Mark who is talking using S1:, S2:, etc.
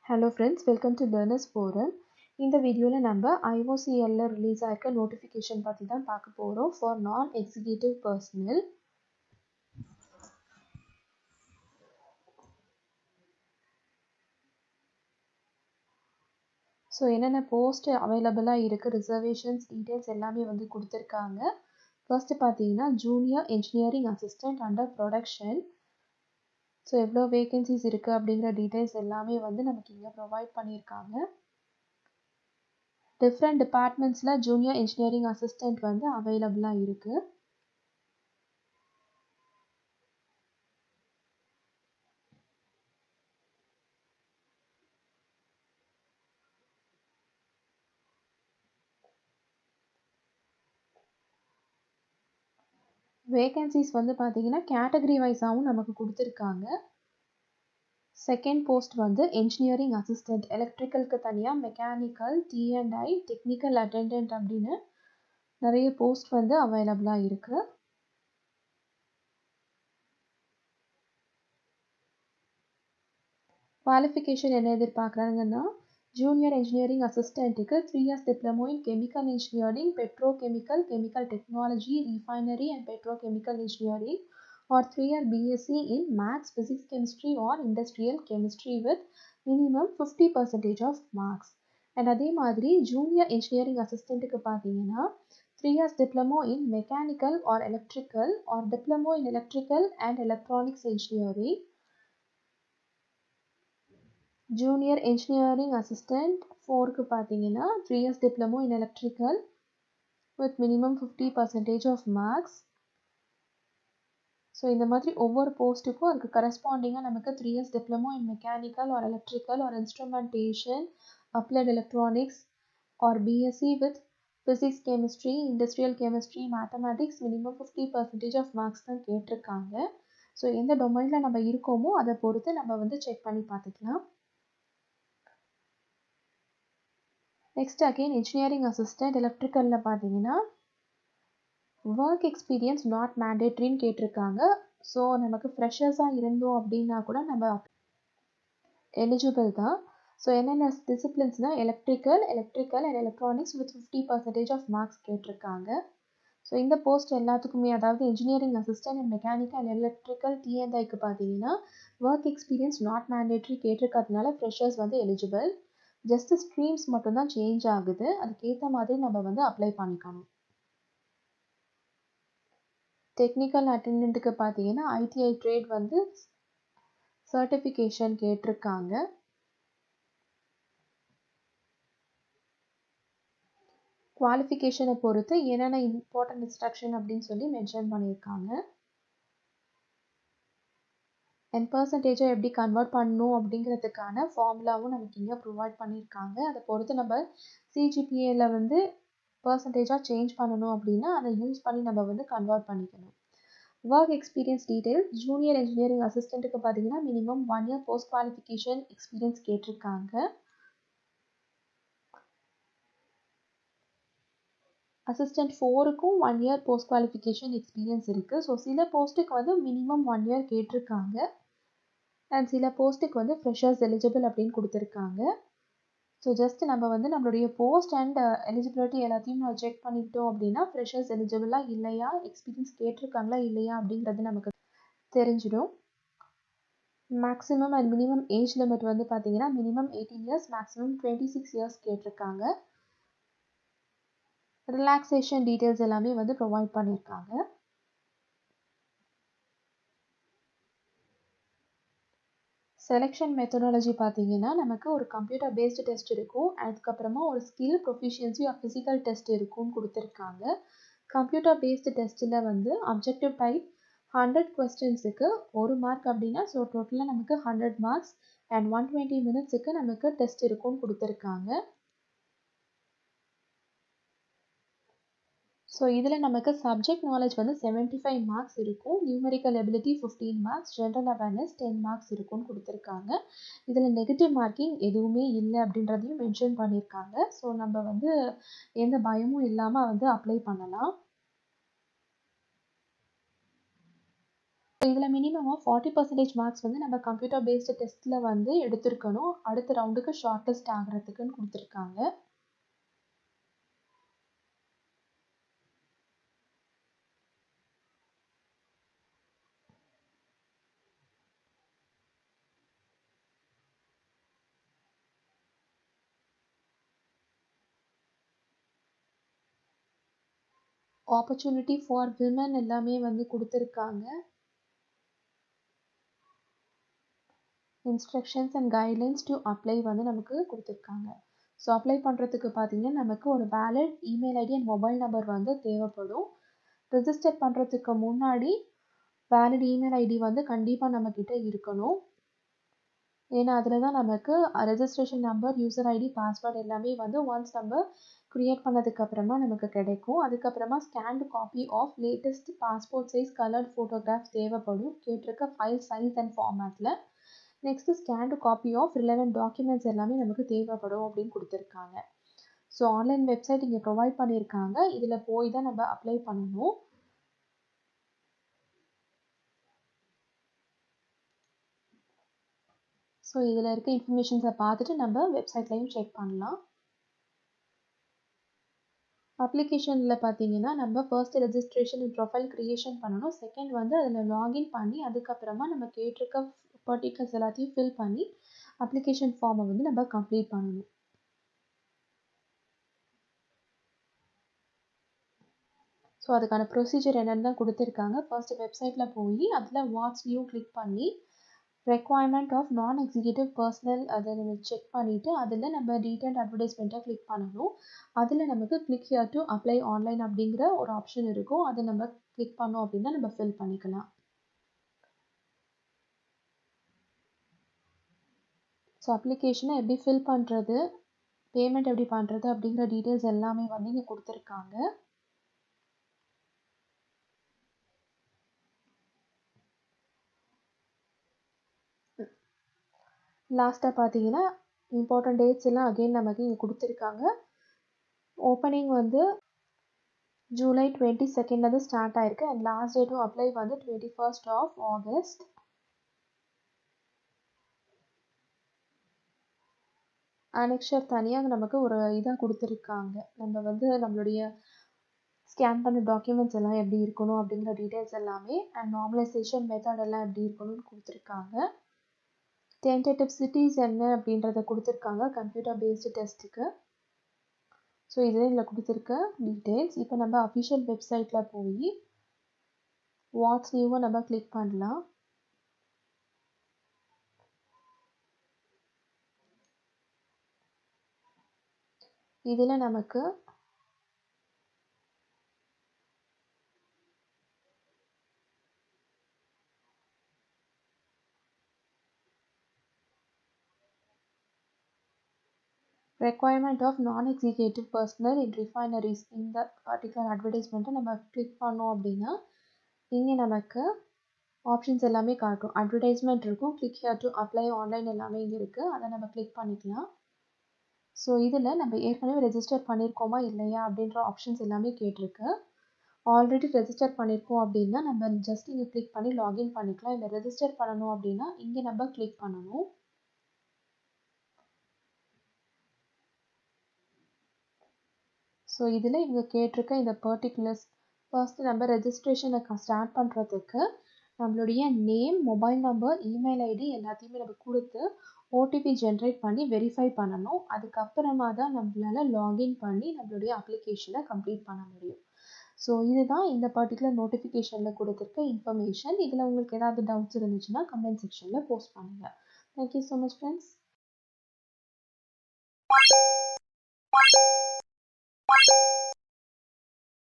S1: Hello friends, welcome to Learners Forum. இந்த வீடியோல நம்ம IOCLல ரிலீஸ் ஆயிருக்க நோட்டிஃபிகேஷன் பத்தி தான் பார்க்க போறோம் for non-executive personnel. ஸோ என்னென்ன போஸ்ட் அவைலபிளாக இருக்குது, ரிசர்வேஷன்ஸ் டீட்டெயில்ஸ் எல்லாமே வந்து கொடுத்துருக்காங்க. ஃபர்ஸ்ட் பார்த்தீங்கன்னா junior engineering assistant under production. So எவ்வளோ வேகன்சிஸ் இருக்குது அப்படிங்கிற டீட்டெயில்ஸ் எல்லாமே வந்து நமக்கு இங்கே ப்ரொவைட் பண்ணியிருக்காங்க. டிஃப்ரெண்ட் டிபார்ட்மெண்ட்ஸில் ஜூனியர் இன்ஜினியரிங் அசிஸ்டண்ட் வந்து அவைலபிளாக இருக்குது. வேகன்சிஸ் வந்து பார்த்தீங்கன்னா கேட்டகரி வைஸாகவும் நமக்கு கொடுத்துருக்காங்க. செகண்ட் போஸ்ட் வந்து என்ஜினியரிங் அசிஸ்டண்ட், எலக்ட்ரிக்கலுக்கு தனியாக, மெக்கானிக்கல், T&I, டெக்னிக்கல் அட்டெண்டன்ட் அப்படின்னு நிறைய போஸ்ட் வந்து அவைலபிளாக இருக்குது. குவாலிஃபிகேஷன் என்ன எதிர்பார்க்குறாங்கன்னா, ஜூனியர் இன்ஜினியரிங் அசிஸ்டண்ட்டுக்கு 3 years diploma in chemical engineering, petrochemical, chemical technology, refinery and petrochemical engineering or 3-year BSc in Maths, Physics, Chemistry or Industrial Chemistry with minimum 50% of marks. And அதே மாதிரி junior engineering அசிஸ்டண்ட்டுக்கு பார்த்தீங்கன்னா 3 years diploma in Mechanical or Electrical or Diploma in Electrical and Electronics Engineering. Junior engineering assistant 4க்கு பார்த்தீங்கன்னா 3 years diploma in Electrical with minimum 50% of marks. So இந்த மாதிரி ஒவ்வொரு போஸ்ட்டுக்கும் அதுக்கு கரஸ்பாண்டிங்காக நமக்கு 3 years diploma in mechanical or electrical or instrumentation, applied electronics or BSc with physics, chemistry, industrial chemistry, mathematics minimum 50% of marks தான் கேட்டிருக்காங்க. ஸோ எந்த டொமைனில் நம்ம இருக்கோமோ அதை பொறுத்து நம்ம வந்து செக் பண்ணி பார்த்துக்கலாம். நெக்ஸ்ட் அகெயின் இன்ஜினியரிங் அசிஸ்டண்ட் எலக்ட்ரிக்கலில் பார்த்தீங்கன்னா ஒர்க் எக்ஸ்பீரியன்ஸ் நாட் மேண்டேட்ரின்னு கேட்டிருக்காங்க. ஸோ நமக்கு ஃப்ரெஷர்ஸாக இருந்தோம் அப்படின்னா கூட நம்ம எலிஜிபிள் தான். ஸோ என்னென்ன டிசிப்ளின்ஸ்னால் electrical and electronics with 50% of marks கேட்டிருக்காங்க. ஸோ இந்த போஸ்ட் எல்லாத்துக்குமே, அதாவது engineering assistant and mechanical and electrical T&Iக்கு பார்த்தீங்கன்னா ஒர்க் எக்ஸ்பீரியன்ஸ் நாட் மேண்டேட்ரி கேட்டிருக்கிறதுனால ஃப்ரெஷர்ஸ் வந்து எலிஜிபிள். ஜஸ்ட் ஸ்ட்ரீம்ஸ் மட்டும்தான் சேஞ்ச் ஆகுது, அதுக்கேற்ற மாதிரி நம்ம வந்து அப்ளை பண்ணிக்கணும். டெக்னிக்கல் அட்டெண்டன்ட்டுக்கு பார்த்தீங்கன்னா ITI ட்ரேட் வந்து சர்டிஃபிகேஷன் கேட்டிருக்காங்க. குவாலிஃபிகேஷனை பொறுத்து என்னென்ன இம்பார்ட்டன்ட் இன்ஸ்ட்ரக்ஷன் அப்படின்னு சொல்லி மென்ஷன் பண்ணியிருக்காங்க. அண்ட் பர்சன்டேஜை எப்படி கன்வெர்ட் பண்ணணும் அப்படிங்கிறதுக்கான ஃபார்முலாவும் நமக்கு இங்கே ப்ரொவைட் பண்ணியிருக்காங்க. அதை பொறுத்து நம்ம CGPAல வந்து பர்சன்டேஜாக சேஞ்ச் பண்ணணும் அப்படின்னா அதை யூஸ் பண்ணி நம்ம வந்து கன்வெர்ட் பண்ணிக்கணும். Work experience detail junior engineering அசிஸ்டண்ட்டுக்கு பார்த்தீங்கன்னா minimum 1 year post qualification experience கேட்டிருக்காங்க. அசிஸ்டண்ட் 4க்கும் 1 year போஸ்ட் குவாலிஃபிகேஷன் எக்ஸ்பீரியன்ஸ் இருக்குது. ஸோ சில போஸ்ட்டுக்கு வந்து மினிமம் 1 year கேட்டிருக்காங்க அண்ட் சில போஸ்ட்டுக்கு வந்து ஃப்ரெஷர்ஸ் எலிஜிபிள் அப்படின்னு கொடுத்துருக்காங்க. ஸோ ஜஸ்ட் நம்ம வந்து நம்மளுடைய போஸ்ட் அண்ட் எலிஜிபிலிட்டி எல்லாத்தையும் நம்ம செக் பண்ணிக்கிட்டோம் அப்படின்னா ஃப்ரெஷர்ஸ் எலிஜிபிளாக இல்லையா, எக்ஸ்பீரியன்ஸ் கேட்டிருக்காங்களா இல்லையா அப்படிங்கிறது நமக்கு தெரிஞ்சிடும். Maximum and minimum age limit வந்து பார்த்தீங்கன்னா மினிமம் 18 years, மேக்ஸிமம் 26 years கேட்டிருக்காங்க. ரிலாக்ஸேஷன் டீட்டெயில்ஸ் எல்லாமே வந்து ப்ரொவைட் பண்ணியிருக்காங்க. செலெக்ஷன் மெத்தடாலஜி பார்த்தீங்கன்னா நமக்கு ஒரு கம்ப்யூட்டர் பேஸ்டு டெஸ்ட் இருக்கும், அதுக்கப்புறமா ஒரு skill, proficiency or physical test இருக்கும்னு கொடுத்துருக்காங்க. கம்ப்யூட்டர் பேஸ்டு டெஸ்ட்டில் வந்து அப்ஜெக்டிவ் டைப் 100 கொஸ்டின்ஸுக்கு 1 மார்க் அப்படின்னா ஸோ டோட்டலாக நமக்கு 100 மார்க்ஸ் அண்ட் 120 minutesக்கு நமக்கு டெஸ்ட் இருக்கும்னு கொடுத்துருக்காங்க. ஸோ இதில் நமக்கு சப்ஜெக்ட் நாலேஜ் வந்து 75 மார்க்ஸ் இருக்கும், numerical ability 15 marks, general awareness 10 marks இருக்கும்னு கொடுத்துருக்காங்க. இதில் நெகட்டிவ் மார்க்கிங் எதுவுமே இல்லை அப்படின்றதையும் மென்ஷன் பண்ணியிருக்காங்க. ஸோ நம்ம வந்து எந்த பயமும் இல்லாமல் வந்து அப்ளை பண்ணலாம். இதில் மினிமமாக 40% மார்க்ஸ் வந்து நம்ம கம்ப்யூட்டர் பேஸ்டு டெஸ்ட்டில் வந்து எடுத்திருக்கணும் அடுத்த ரவுண்டுக்கு ஷார்ட் லிஸ்ட் ஆகிறதுக்குன்னு கொடுத்துருக்காங்க. ஆப்பர்ச்சுனிட்டி ஃபார் விமன் எல்லாமே வந்து கொடுத்துருக்காங்க. Instructions and guidelines to apply வந்து நமக்கு கொடுத்துருக்காங்க. ஸோ அப்ளை பண்ணுறதுக்கு பார்த்தீங்கன்னா நமக்கு ஒரு valid email ID and mobile number வந்து தேவைப்படும். ரெஜிஸ்டர் பண்ணுறதுக்கு முன்னாடி வேலிட் இமெயில் ஐடி வந்து கண்டிப்பாக நம்மக்கிட்ட இருக்கணும். ஏன்னா அதில் தான் நமக்கு registration number, user ID, password எல்லாமே வந்து ஒன்ஸ் நம்ம க்ரியேட் பண்ணதுக்கப்புறமா நமக்கு கிடைக்கும். அதுக்கப்புறமா scanned copy of latest passport size coloured photograph தேவைப்படும் கேட்டிருக்க ஃபைல் சைஸ் அண்ட் ஃபார்மேட்டில். Next scanned copy of relevant documents எல்லாமே நமக்கு தேவைப்படும் அப்படின்னு கொடுத்துருக்காங்க. ஸோ ஆன்லைன் வெப்சைட் இங்கே ப்ரொவைட் பண்ணியிருக்காங்க. இதில் போய் தான் நம்ம அப்ளை பண்ணணும். ஸோ இதில் இருக்க இன்ஃபர்மேஷன்ஸை பார்த்துட்டு நம்ம வெப்சைட்லையும் செக் பண்ணலாம். அப்ளிகேஷனில் பார்த்தீங்கன்னா நம்ம ஃபர்ஸ்ட் ரெஜிஸ்ட்ரேஷன் ப்ரொஃபைல் க்ரியேஷன் பண்ணணும். செகண்ட் வந்து அதில் லாகின் பண்ணி அதுக்கப்புறமா நம்ம கேட்டிருக்க பர்டிகுலர்ஸ் எல்லாத்தையும் ஃபில் பண்ணி அப்ளிகேஷன் ஃபார்மை வந்து நம்ம கம்ப்ளீட் பண்ணணும். ஸோ அதுக்கான ப்ரொசீஜர் என்னென்னு தான் கொடுத்துருக்காங்க. ஃபர்ஸ்ட் வெப்சைட்டில் போய் அதில் வாட்ஸ் நியூ கிளிக் பண்ணி ரெக்வயர்மெண்ட் ஆஃப் நான் எக்ஸிக்யூட்டிவ் பர்சனல் அதை நம்ம செக் பண்ணிவிட்டு அதில் நம்ம டீட்டெயில்ட் அட்வர்டைஸ்மெண்ட்டை கிளிக் பண்ணணும். அதில் நமக்கு click here to apply online அப்படிங்கிற ஒரு ஆப்ஷன் இருக்கும். அதை நம்ம கிளிக் பண்ணோம் அப்படின்னா நம்ம ஃபில் பண்ணிக்கலாம். ஸோ அப்ளிகேஷனை எப்படி ஃபில் பண்ணுறது, பேமெண்ட் எப்படி பண்ணுறது அப்படிங்கிற டீட்டெயில்ஸ் எல்லாமே வந்து இங்கே கொடுத்துருக்காங்க. லாஸ்ட்டாக பார்த்தீங்கன்னா இம்பார்ட்டன்ட் டேட்ஸ் எல்லாம் அகெயின் நமக்கு இங்கே கொடுத்துருக்காங்க. ஓப்பனிங் வந்து ஜூலை 22 ஸ்டார்ட் ஆயிருக்கு அண்ட் லாஸ்ட் டேட்டும் அப்ளை வந்து 21 ஆகஸ்ட். அனெக்ஷர் தனியாக நமக்கு ஒரு இதாக கொடுத்துருக்காங்க. நம்ம வந்து நம்மளுடைய ஸ்கேன் பண்ண டாக்குமெண்ட்ஸ் எல்லாம் எப்படி இருக்கணும் அப்படிங்கிற டீட்டெயில்ஸ் எல்லாமே அண்ட் நார்மலைசேஷன் மெத்தட் எல்லாம் எப்படி இருக்கணும்னு கொடுத்துருக்காங்க. டென்டேட்டிவ் சிட்டிஸ் என்ன அப்படின்றத கொடுத்துருக்காங்க கம்ப்யூட்டர் பேஸ்டு டெஸ்ட்டுக்கு. ஸோ இதில் இதில் கொடுத்துருக்க டீட்டெயில்ஸ். இப்போ நம்ம அஃபிஷியல் வெப்சைட்டில் போய் வாட்ஸ் நியூவை நம்ம கிளிக் பண்ணலாம். இதில் நமக்கு ரெக்வயர்மெண்ட் ஆஃப் நான் எக்ஸிக்யூட்டிவ் பர்சனல் இன் ரிஃபைனரிஸ் இந்த பர்டிகுலர் அட்வர்டைஸ்மெண்ட்டை நம்ம கிளிக் பண்ணோம் அப்படின்னா இங்கே நமக்கு ஆப்ஷன்ஸ் எல்லாமே காட்டும். அட்வர்டைஸ்மெண்ட் இருக்கும், click here to apply online எல்லாமே இங்கே இருக்குது. அதை நம்ம கிளிக் பண்ணிக்கலாம். ஸோ இதில் நம்ம ஏற்கனவே ரெஜிஸ்டர் பண்ணியிருக்கோமா இல்லையா அப்படின்ற ஆப்ஷன்ஸ் எல்லாமே கேட்டிருக்கு. ஆல்ரெடி ரெஜிஸ்டர் பண்ணியிருக்கோம் அப்படின்னா நம்ம ஜஸ்ட் இங்கே கிளிக் பண்ணி லாகின் பண்ணிக்கலாம். இல்லை ரெஜிஸ்டர் பண்ணணும் அப்படின்னா இங்கே நம்ம கிளிக் பண்ணணும். ஸோ இதில் இவங்க கேட்டிருக்க இந்த பர்டிகுலர்ஸ் ஃபர்ஸ்ட் நம்ம ரெஜிஸ்ட்ரேஷனை ஸ்டார்ட் பண்ணுறதுக்கு நம்மளுடைய name, mobile number, email ID எல்லாத்தையுமே நம்ம கொடுத்து ஓடிபி ஜென்ரேட் பண்ணி வெரிஃபை பண்ணணும். அதுக்கப்புறமா தான் நம்மளால் லாகின் பண்ணி நம்மளுடைய அப்ளிகேஷனை கம்ப்ளீட் பண்ண முடியும். ஸோ இதுதான் இந்த பர்டிகுலர் நோட்டிஃபிகேஷனில் கொடுத்துருக்க இன்ஃபர்மேஷன். இதில் உங்களுக்கு ஏதாவது டவுட்ஸ் இருந்துச்சுன்னா கமெண்ட் செக்ஷனில் போஸ்ட் பண்ணுங்கள். Thank you so much friends.